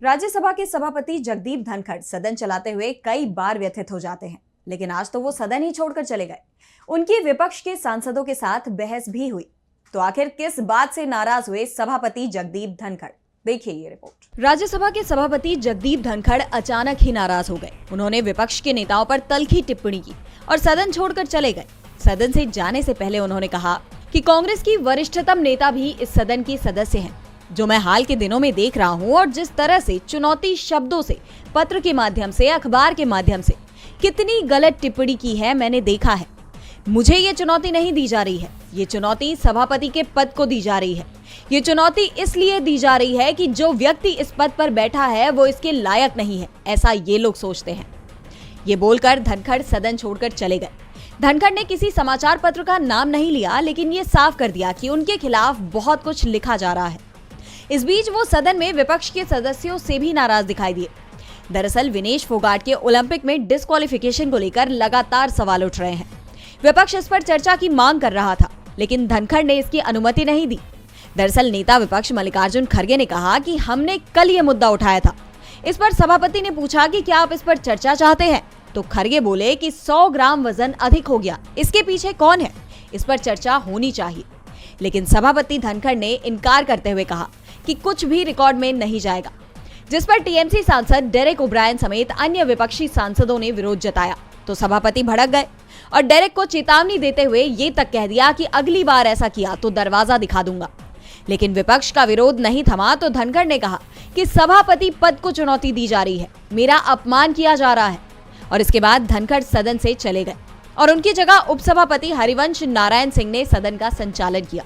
राज्यसभा के सभापति जगदीप धनखड़ सदन चलाते हुए कई बार व्यथित हो जाते हैं, लेकिन आज तो वो सदन ही छोड़कर चले गए। उनकी विपक्ष के सांसदों के साथ बहस भी हुई। तो आखिर किस बात से नाराज हुए सभापति जगदीप धनखड़? देखिए ये रिपोर्ट। राज्यसभा के सभापति जगदीप धनखड़ अचानक ही नाराज हो गए। उन्होंने विपक्ष के नेताओं पर तल्खी टिप्पणी की और सदन छोड़कर चले गए। सदन से जाने से पहले उन्होंने कहा कि कांग्रेस की वरिष्ठतम नेता भी इस सदन की सदस्य हैं। जो मैं हाल के दिनों में देख रहा हूं और जिस तरह से चुनौती शब्दों से, पत्र के माध्यम से, अखबार के माध्यम से कितनी गलत टिप्पणी की है, मैंने देखा है। मुझे ये चुनौती नहीं दी जा रही है, ये चुनौती सभापति के पद को दी जा रही है। ये चुनौती इसलिए दी जा रही है कि जो व्यक्ति इस पद पर बैठा है वो इसके लायक नहीं है, ऐसा ये लोग सोचते हैं। ये बोलकर धनखड़ सदन छोड़कर चले गए। धनखड़ ने किसी समाचार पत्र का नाम नहीं लिया, लेकिन ये साफ कर दिया कि उनके खिलाफ बहुत कुछ लिखा जा रहा है। इस बीच वो सदन में विपक्ष के सदस्यों से भी नाराज दिखाई दिए। दरअसल विनेश फोगाट के ओलंपिक में डिस्क्वालिफिकेशन को लेकर लगातार सवाल उठ रहे हैं। विपक्ष इस पर चर्चा की मांग कर रहा था, लेकिन धनखड़ ने इसकी अनुमति नहीं दी। दरअसल नेता विपक्ष मल्लिकार्जुन खड़गे ने कहा कि हमने कल ये मुद्दा उठाया था। इस पर सभापति ने पूछा कि क्या आप इस पर चर्चा चाहते हैं, तो खड़गे बोले कि 100 ग्राम वजन अधिक हो गया, इसके पीछे कौन है, इस पर चर्चा होनी चाहिए। लेकिन सभापति धनखड़ ने इनकार करते हुए कहा कि कुछ भी रिकॉर्ड में नहीं जाएगा, जिस पर टीएमसी सांसद डेरेक ओब्रायन समेत अन्य विपक्षी सांसदों ने विरोध जताया। तो सभापति भड़क गए और डेरेक को चेतावनी देते हुए ये तक कह दिया कि अगली बार ऐसा किया तो दरवाजा दिखा दूंगा। लेकिन विपक्ष का विरोध नहीं थमा तो धनखड़ ने कहा कि सभापति पद को चुनौती दी जा रही है, मेरा अपमान किया जा रहा है। और इसके बाद धनखड़ सदन से चले गए और उनकी जगह उपसभापति हरिवंश नारायण सिंह ने सदन का संचालन किया।